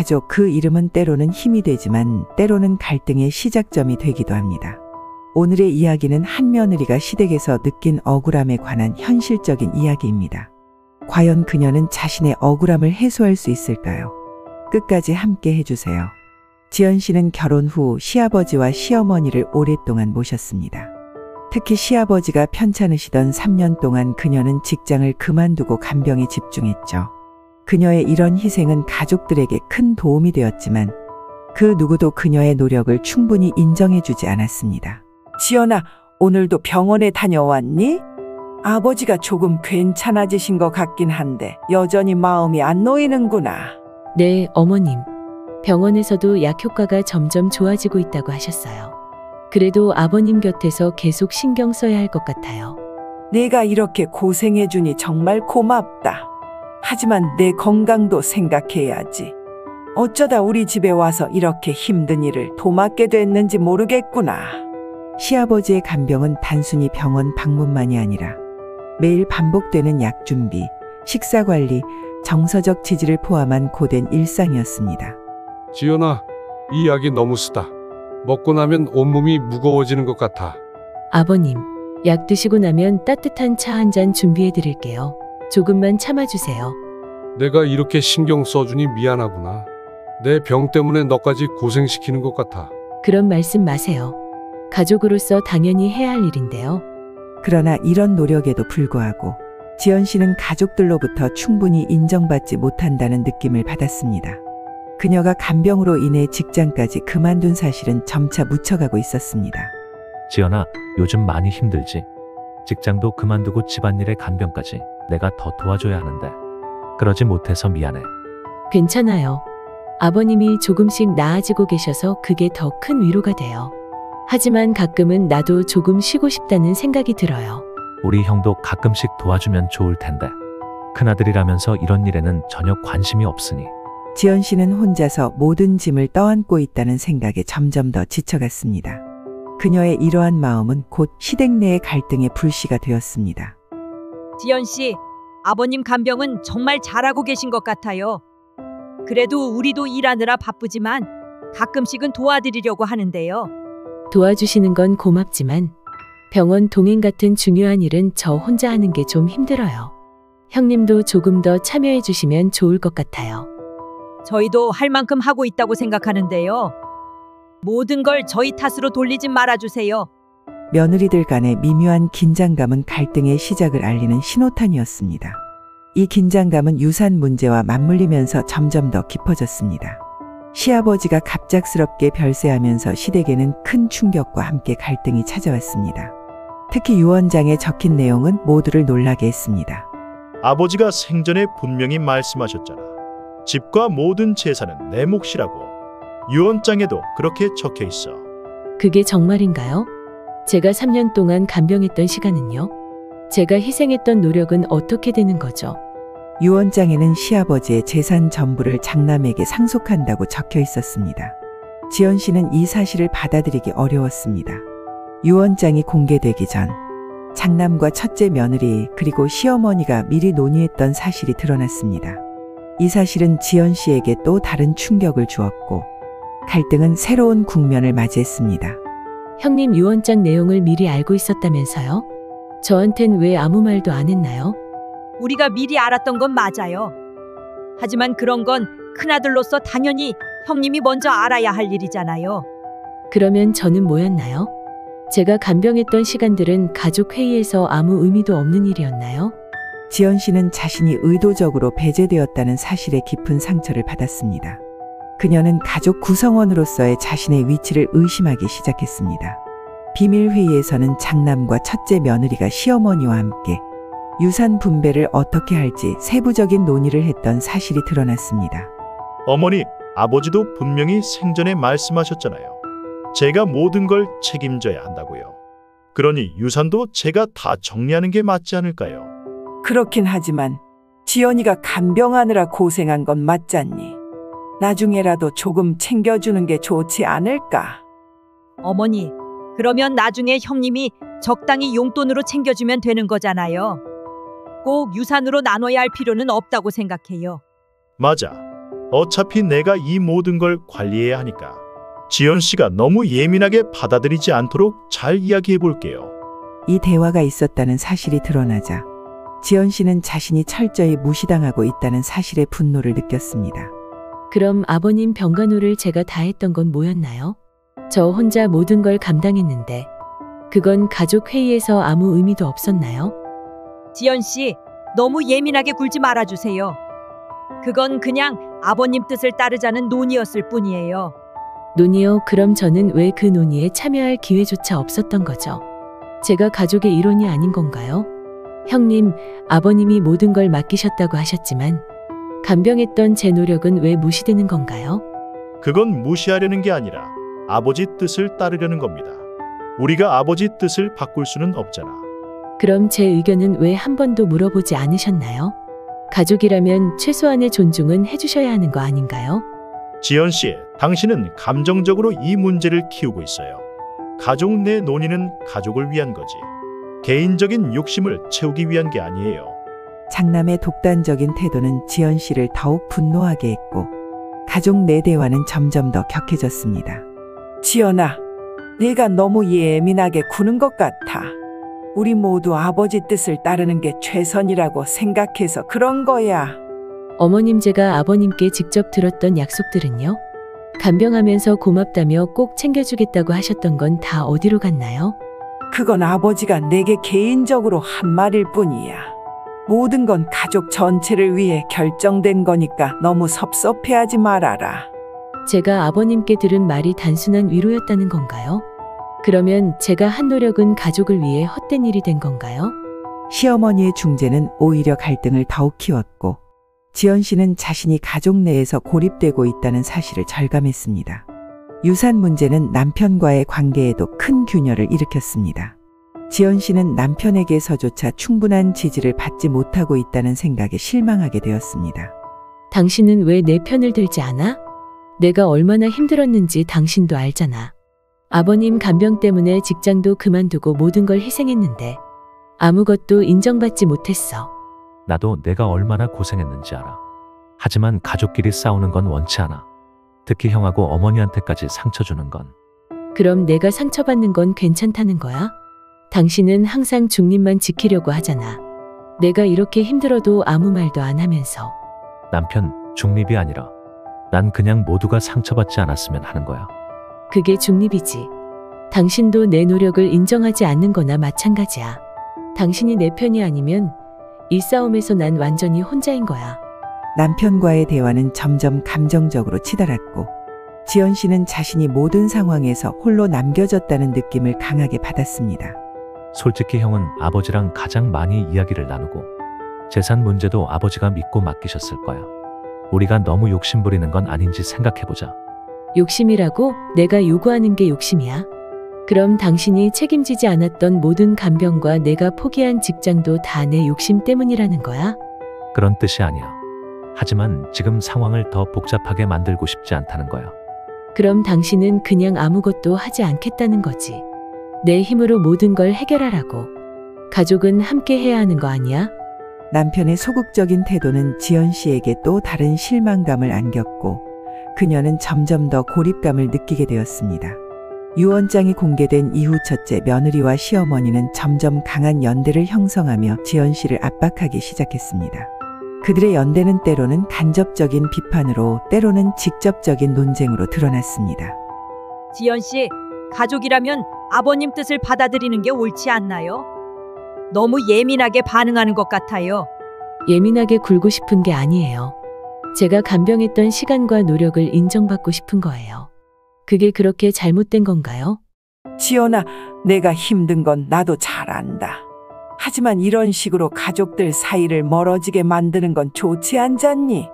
가족 그 이름은 때로는 힘이 되지만 때로는 갈등의 시작점이 되기도 합니다. 오늘의 이야기는 한 며느리가 시댁에서 느낀 억울함에 관한 현실적인 이야기입니다. 과연 그녀는 자신의 억울함을 해소할 수 있을까요? 끝까지 함께 해주세요. 지연 씨는 결혼 후 시아버지와 시어머니를 오랫동안 모셨습니다. 특히 시아버지가 편찮으시던 3년 동안 그녀는 직장을 그만두고 간병에 집중했죠. 그녀의 이런 희생은 가족들에게 큰 도움이 되었지만 그 누구도 그녀의 노력을 충분히 인정해주지 않았습니다. 지연아, 오늘도 병원에 다녀왔니? 아버지가 조금 괜찮아지신 것 같긴 한데 여전히 마음이 안 놓이는구나. 네, 어머님. 병원에서도 약 효과가 점점 좋아지고 있다고 하셨어요. 그래도 아버님 곁에서 계속 신경 써야 할 것 같아요. 내가 이렇게 고생해주니 정말 고맙다. 하지만 내 건강도 생각해야지. 어쩌다 우리 집에 와서 이렇게 힘든 일을 도맡게 됐는지 모르겠구나. 시아버지의 간병은 단순히 병원 방문만이 아니라 매일 반복되는 약 준비, 식사 관리, 정서적 지지를 포함한 고된 일상이었습니다. 지연아, 이 약이 너무 쓰다. 먹고 나면 온몸이 무거워지는 것 같아. 아버님, 약 드시고 나면 따뜻한 차 한 잔 준비해 드릴게요. 조금만 참아주세요. 내가 이렇게 신경 써주니 미안하구나. 내 병 때문에 너까지 고생시키는 것 같아. 그런 말씀 마세요. 가족으로서 당연히 해야 할 일인데요. 그러나 이런 노력에도 불구하고 지연 씨는 가족들로부터 충분히 인정받지 못한다는 느낌을 받았습니다. 그녀가 간병으로 인해 직장까지 그만둔 사실은 점차 묻혀가고 있었습니다. 지연아, 요즘 많이 힘들지? 직장도 그만두고 집안일에 간병까지 내가 더 도와줘야 하는데 그러지 못해서 미안해. 괜찮아요. 아버님이 조금씩 나아지고 계셔서 그게 더 큰 위로가 돼요. 하지만 가끔은 나도 조금 쉬고 싶다는 생각이 들어요. 우리 형도 가끔씩 도와주면 좋을 텐데 큰아들이라면서 이런 일에는 전혀 관심이 없으니. 지연 씨는 혼자서 모든 짐을 떠안고 있다는 생각에 점점 더 지쳐갔습니다. 그녀의 이러한 마음은 곧 시댁 내의 갈등의 불씨가 되었습니다. 지연 씨, 아버님 간병은 정말 잘하고 계신 것 같아요. 그래도 우리도 일하느라 바쁘지만 가끔씩은 도와드리려고 하는데요. 도와주시는 건 고맙지만 병원 동행 같은 중요한 일은 저 혼자 하는 게 좀 힘들어요. 형님도 조금 더 참여해 주시면 좋을 것 같아요. 저희도 할 만큼 하고 있다고 생각하는데요. 모든 걸 저희 탓으로 돌리지 말아주세요. 며느리들 간의 미묘한 긴장감은 갈등의 시작을 알리는 신호탄이었습니다. 이 긴장감은 유산 문제와 맞물리면서 점점 더 깊어졌습니다. 시아버지가 갑작스럽게 별세하면서 시댁에는 큰 충격과 함께 갈등이 찾아왔습니다. 특히 유언장에 적힌 내용은 모두를 놀라게 했습니다. 아버지가 생전에 분명히 말씀하셨잖아. 집과 모든 재산은 내 몫이라고. 유언장에도 그렇게 적혀 있어. 그게 정말인가요? 제가 3년 동안 간병했던 시간은요? 제가 희생했던 노력은 어떻게 되는 거죠? 유언장에는 시아버지의 재산 전부를 장남에게 상속한다고 적혀 있었습니다. 지연 씨는 이 사실을 받아들이기 어려웠습니다. 유언장이 공개되기 전 장남과 첫째 며느리 그리고 시어머니가 미리 논의했던 사실이 드러났습니다. 이 사실은 지연 씨에게 또 다른 충격을 주었고 갈등은 새로운 국면을 맞이했습니다. 형님 유언장 내용을 미리 알고 있었다면서요? 저한텐 왜 아무 말도 안 했나요? 우리가 미리 알았던 건 맞아요. 하지만 그런 건 큰아들로서 당연히 형님이 먼저 알아야 할 일이잖아요. 그러면 저는 뭐였나요? 제가 간병했던 시간들은 가족 회의에서 아무 의미도 없는 일이었나요? 지연 씨는 자신이 의도적으로 배제되었다는 사실에 깊은 상처를 받았습니다. 그녀는 가족 구성원으로서의 자신의 위치를 의심하기 시작했습니다. 비밀회의에서는 장남과 첫째 며느리가 시어머니와 함께 유산 분배를 어떻게 할지 세부적인 논의를 했던 사실이 드러났습니다. 어머니, 아버지도 분명히 생전에 말씀하셨잖아요. 제가 모든 걸 책임져야 한다고요. 그러니 유산도 제가 다 정리하는 게 맞지 않을까요? 그렇긴 하지만 지연이가 간병하느라 고생한 건 맞잖니. 나중에라도 조금 챙겨주는 게 좋지 않을까? 어머니, 그러면 나중에 형님이 적당히 용돈으로 챙겨주면 되는 거잖아요. 꼭 유산으로 나눠야 할 필요는 없다고 생각해요. 맞아. 어차피 내가 이 모든 걸 관리해야 하니까 지연 씨가 너무 예민하게 받아들이지 않도록 잘 이야기해 볼게요. 이 대화가 있었다는 사실이 드러나자 지연 씨는 자신이 철저히 무시당하고 있다는 사실에 분노를 느꼈습니다. 그럼 아버님 병간호를 제가 다 했던 건 뭐였나요? 저 혼자 모든 걸 감당했는데 그건 가족 회의에서 아무 의미도 없었나요? 지연 씨, 너무 예민하게 굴지 말아주세요. 그건 그냥 아버님 뜻을 따르자는 논의였을 뿐이에요. 논의요? 그럼 저는 왜 그 논의에 참여할 기회조차 없었던 거죠? 제가 가족의 일원이 아닌 건가요? 형님, 아버님이 모든 걸 맡기셨다고 하셨지만 간병했던 제 노력은 왜 무시되는 건가요? 그건 무시하려는 게 아니라 아버지 뜻을 따르려는 겁니다. 우리가 아버지 뜻을 바꿀 수는 없잖아. 그럼 제 의견은 왜 한 번도 물어보지 않으셨나요? 가족이라면 최소한의 존중은 해주셔야 하는 거 아닌가요? 지연 씨, 당신은 감정적으로 이 문제를 키우고 있어요. 가족 내 논의는 가족을 위한 거지. 개인적인 욕심을 채우기 위한 게 아니에요. 장남의 독단적인 태도는 지연 씨를 더욱 분노하게 했고 가족 내 대화는 점점 더 격해졌습니다. 지연아, 네가 너무 예민하게 구는 것 같아. 우리 모두 아버지 뜻을 따르는 게 최선이라고 생각해서 그런 거야. 어머님, 제가 아버님께 직접 들었던 약속들은요? 간병하면서 고맙다며 꼭 챙겨주겠다고 하셨던 건 다 어디로 갔나요? 그건 아버지가 내게 개인적으로 한 말일 뿐이야. 모든 건 가족 전체를 위해 결정된 거니까 너무 섭섭해하지 말아라. 제가 아버님께 들은 말이 단순한 위로였다는 건가요? 그러면 제가 한 노력은 가족을 위해 헛된 일이 된 건가요? 시어머니의 중재는 오히려 갈등을 더욱 키웠고 지연 씨는 자신이 가족 내에서 고립되고 있다는 사실을 절감했습니다. 유산 문제는 남편과의 관계에도 큰 균열을 일으켰습니다. 지연 씨는 남편에게서조차 충분한 지지를 받지 못하고 있다는 생각에 실망하게 되었습니다. 당신은 왜 내 편을 들지 않아? 내가 얼마나 힘들었는지 당신도 알잖아. 아버님 간병 때문에 직장도 그만두고 모든 걸 희생했는데 아무것도 인정받지 못했어. 나도 내가 얼마나 고생했는지 알아. 하지만 가족끼리 싸우는 건 원치 않아. 특히 형하고 어머니한테까지 상처 주는 건. 그럼 내가 상처받는 건 괜찮다는 거야? 당신은 항상 중립만 지키려고 하잖아. 내가 이렇게 힘들어도 아무 말도 안 하면서. 남편, 중립이 아니라 난 그냥 모두가 상처받지 않았으면 하는 거야. 그게 중립이지. 당신도 내 노력을 인정하지 않는 거나 마찬가지야. 당신이 내 편이 아니면 이 싸움에서 난 완전히 혼자인 거야. 남편과의 대화는 점점 감정적으로 치달았고 지연 씨는 자신이 모든 상황에서 홀로 남겨졌다는 느낌을 강하게 받았습니다. 솔직히 형은 아버지랑 가장 많이 이야기를 나누고 재산 문제도 아버지가 믿고 맡기셨을 거야. 우리가 너무 욕심 부리는 건 아닌지 생각해보자. 욕심이라고? 내가 요구하는 게 욕심이야? 그럼 당신이 책임지지 않았던 모든 간병과 내가 포기한 직장도 다 내 욕심 때문이라는 거야? 그런 뜻이 아니야. 하지만 지금 상황을 더 복잡하게 만들고 싶지 않다는 거야. 그럼 당신은 그냥 아무것도 하지 않겠다는 거지. 내 힘으로 모든 걸 해결하라고. 가족은 함께 해야 하는 거 아니야? 남편의 소극적인 태도는 지연 씨에게 또 다른 실망감을 안겼고 그녀는 점점 더 고립감을 느끼게 되었습니다. 유언장이 공개된 이후 첫째 며느리와 시어머니는 점점 강한 연대를 형성하며 지연 씨를 압박하기 시작했습니다. 그들의 연대는 때로는 간접적인 비판으로 때로는 직접적인 논쟁으로 드러났습니다. 지연 씨, 가족이라면 아버님 뜻을 받아들이는 게 옳지 않나요? 너무 예민하게 반응하는 것 같아요. 예민하게 굴고 싶은 게 아니에요. 제가 간병했던 시간과 노력을 인정받고 싶은 거예요. 그게 그렇게 잘못된 건가요? 지연아, 내가 힘든 건 나도 잘 안다. 하지만 이런 식으로 가족들 사이를 멀어지게 만드는 건 좋지 않잖니?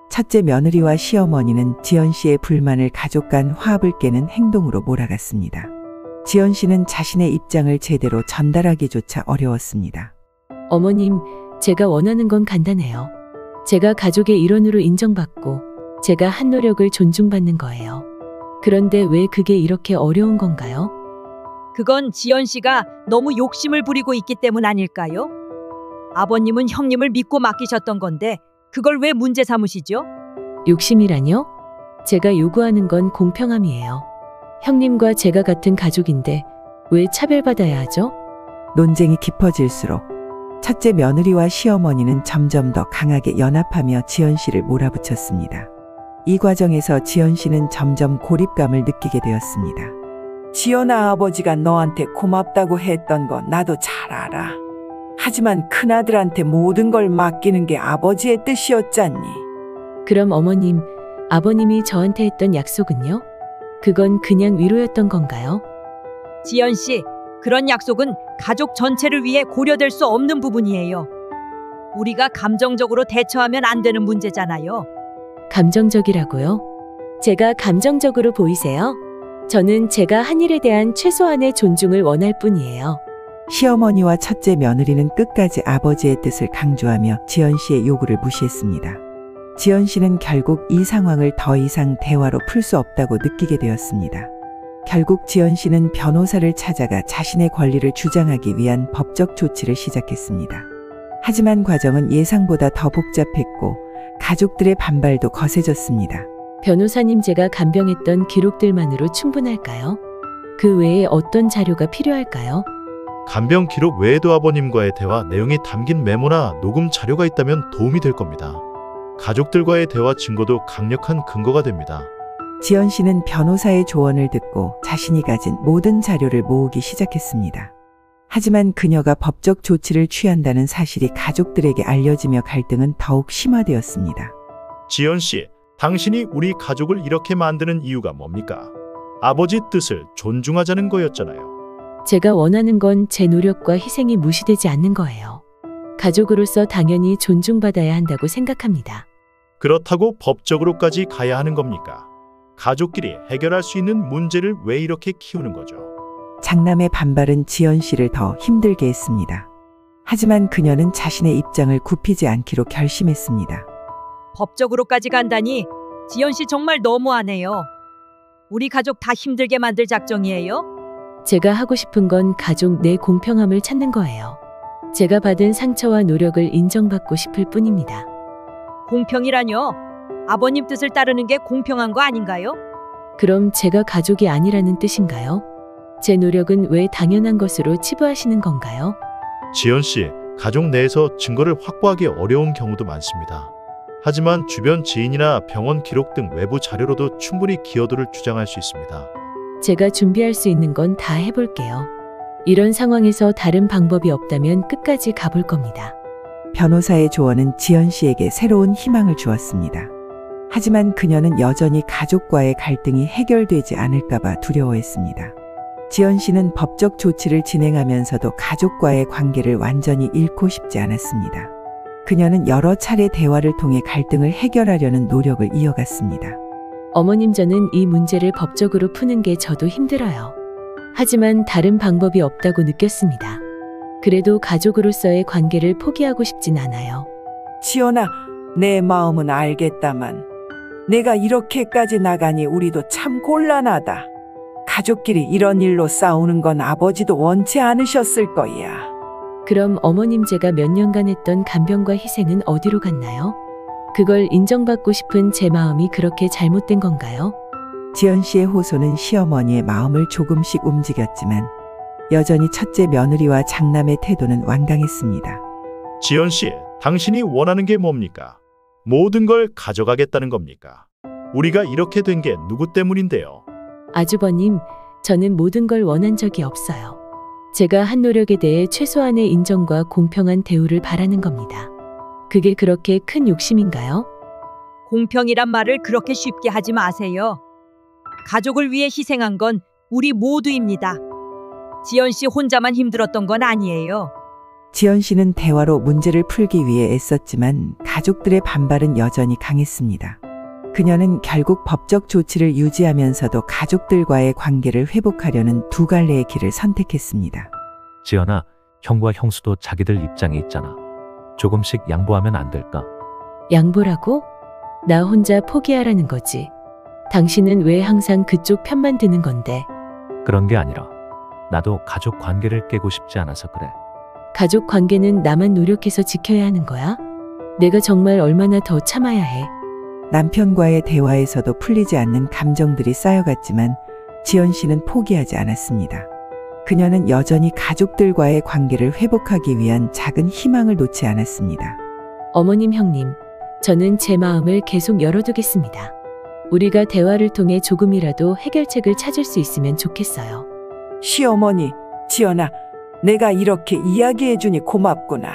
첫째 며느리와 시어머니는 지연 씨의 불만을 가족 간 화합을 깨는 행동으로 몰아갔습니다. 지연 씨는 자신의 입장을 제대로 전달하기조차 어려웠습니다. 어머님, 제가 원하는 건 간단해요. 제가 가족의 일원으로 인정받고 제가 한 노력을 존중받는 거예요. 그런데 왜 그게 이렇게 어려운 건가요? 그건 지연 씨가 너무 욕심을 부리고 있기 때문 아닐까요? 아버님은 형님을 믿고 맡기셨던 건데 그걸 왜 문제 삼으시죠? 욕심이라뇨? 제가 요구하는 건 공평함이에요. 형님과 제가 같은 가족인데 왜 차별받아야 하죠? 논쟁이 깊어질수록 첫째 며느리와 시어머니는 점점 더 강하게 연합하며 지연 씨를 몰아붙였습니다. 이 과정에서 지연 씨는 점점 고립감을 느끼게 되었습니다. 지연아, 아버지가 너한테 고맙다고 했던 거 나도 잘 알아. 하지만 큰아들한테 모든 걸 맡기는 게 아버지의 뜻이었잖니. 그럼 어머님, 아버님이 저한테 했던 약속은요? 그건 그냥 위로였던 건가요? 지연 씨, 그런 약속은 가족 전체를 위해 고려될 수 없는 부분이에요. 우리가 감정적으로 대처하면 안 되는 문제잖아요. 감정적이라고요? 제가 감정적으로 보이세요? 저는 제가 한 일에 대한 최소한의 존중을 원할 뿐이에요. 시어머니와 첫째 며느리는 끝까지 아버지의 뜻을 강조하며 지연 씨의 요구를 무시했습니다. 지연 씨는 결국 이 상황을 더 이상 대화로 풀 수 없다고 느끼게 되었습니다. 결국 지연 씨는 변호사를 찾아가 자신의 권리를 주장하기 위한 법적 조치를 시작했습니다. 하지만 과정은 예상보다 더 복잡했고 가족들의 반발도 거세졌습니다. 변호사님, 제가 간병했던 기록들만으로 충분할까요? 그 외에 어떤 자료가 필요할까요? 간병 기록 외에도 아버님과의 대화 내용이 담긴 메모나 녹음 자료가 있다면 도움이 될 겁니다. 가족들과의 대화 증거도 강력한 근거가 됩니다. 지연 씨는 변호사의 조언을 듣고 자신이 가진 모든 자료를 모으기 시작했습니다. 하지만 그녀가 법적 조치를 취한다는 사실이 가족들에게 알려지며 갈등은 더욱 심화되었습니다. 지연 씨, 당신이 우리 가족을 이렇게 만드는 이유가 뭡니까? 아버지 뜻을 존중하자는 거였잖아요. 제가 원하는 건 제 노력과 희생이 무시되지 않는 거예요. 가족으로서 당연히 존중받아야 한다고 생각합니다. 그렇다고 법적으로까지 가야 하는 겁니까? 가족끼리 해결할 수 있는 문제를 왜 이렇게 키우는 거죠? 장남의 반발은 지연 씨를 더 힘들게 했습니다. 하지만 그녀는 자신의 입장을 굽히지 않기로 결심했습니다. 법적으로까지 간다니 지연 씨 정말 너무하네요. 우리 가족 다 힘들게 만들 작정이에요? 제가 하고 싶은 건 가족 내 공평함을 찾는 거예요. 제가 받은 상처와 노력을 인정받고 싶을 뿐입니다. 공평이라뇨? 아버님 뜻을 따르는 게 공평한 거 아닌가요? 그럼 제가 가족이 아니라는 뜻인가요? 제 노력은 왜 당연한 것으로 치부하시는 건가요? 지연 씨, 가족 내에서 증거를 확보하기 어려운 경우도 많습니다. 하지만 주변 지인이나 병원 기록 등 외부 자료로도 충분히 기여도를 주장할 수 있습니다. 제가 준비할 수 있는 건 다 해볼게요. 이런 상황에서 다른 방법이 없다면 끝까지 가볼 겁니다. 변호사의 조언은 지연 씨에게 새로운 희망을 주었습니다. 하지만 그녀는 여전히 가족과의 갈등이 해결되지 않을까봐 두려워했습니다. 지연 씨는 법적 조치를 진행하면서도 가족과의 관계를 완전히 잃고 싶지 않았습니다. 그녀는 여러 차례 대화를 통해 갈등을 해결하려는 노력을 이어갔습니다. 어머님, 저는 이 문제를 법적으로 푸는 게 저도 힘들어요. 하지만 다른 방법이 없다고 느꼈습니다. 그래도 가족으로서의 관계를 포기하고 싶진 않아요. 지연아, 내 마음은 알겠다만 내가 이렇게까지 나가니 우리도 참 곤란하다. 가족끼리 이런 일로 싸우는 건 아버지도 원치 않으셨을 거야. 그럼 어머님, 제가 몇 년간 했던 간병과 희생은 어디로 갔나요? 그걸 인정받고 싶은 제 마음이 그렇게 잘못된 건가요? 지연 씨의 호소는 시어머니의 마음을 조금씩 움직였지만 여전히 첫째 며느리와 장남의 태도는 완강했습니다. 지연 씨, 당신이 원하는 게 뭡니까? 모든 걸 가져가겠다는 겁니까? 우리가 이렇게 된 게 누구 때문인데요? 아주버님, 저는 모든 걸 원한 적이 없어요. 제가 한 노력에 대해 최소한의 인정과 공평한 대우를 바라는 겁니다. 그게 그렇게 큰 욕심인가요? 공평이란 말을 그렇게 쉽게 하지 마세요. 가족을 위해 희생한 건 우리 모두입니다. 지연 씨 혼자만 힘들었던 건 아니에요. 지연 씨는 대화로 문제를 풀기 위해 애썼지만 가족들의 반발은 여전히 강했습니다. 그녀는 결국 법적 조치를 유지하면서도 가족들과의 관계를 회복하려는 두 갈래의 길을 선택했습니다. 지연아, 형과 형수도 자기들 입장이 있잖아. 조금씩 양보하면 안 될까? 양보라고? 나 혼자 포기하라는 거지. 당신은 왜 항상 그쪽 편만 드는 건데? 그런 게 아니라 나도 가족 관계를 깨고 싶지 않아서 그래. 가족 관계는 나만 노력해서 지켜야 하는 거야? 내가 정말 얼마나 더 참아야 해? 남편과의 대화에서도 풀리지 않는 감정들이 쌓여갔지만 지연 씨는 포기하지 않았습니다. 그녀는 여전히 가족들과의 관계를 회복하기 위한 작은 희망을 놓지 않았습니다. 어머님, 형님, 저는 제 마음을 계속 열어두겠습니다. 우리가 대화를 통해 조금이라도 해결책을 찾을 수 있으면 좋겠어요. 시어머니, 지연아, 내가 이렇게 이야기해주니 고맙구나.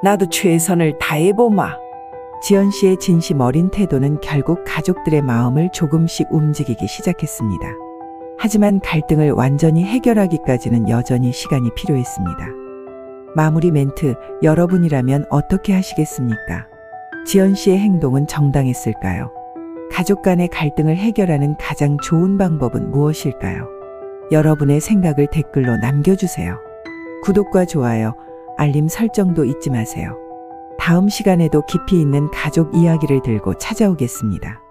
나도 최선을 다해보마. 지연 씨의 진심 어린 태도는 결국 가족들의 마음을 조금씩 움직이기 시작했습니다. 하지만 갈등을 완전히 해결하기까지는 여전히 시간이 필요했습니다. 마무리 멘트, 여러분이라면 어떻게 하시겠습니까? 지연 씨의 행동은 정당했을까요? 가족 간의 갈등을 해결하는 가장 좋은 방법은 무엇일까요? 여러분의 생각을 댓글로 남겨주세요. 구독과 좋아요, 알림 설정도 잊지 마세요. 다음 시간에도 깊이 있는 가족 이야기를 들고 찾아오겠습니다.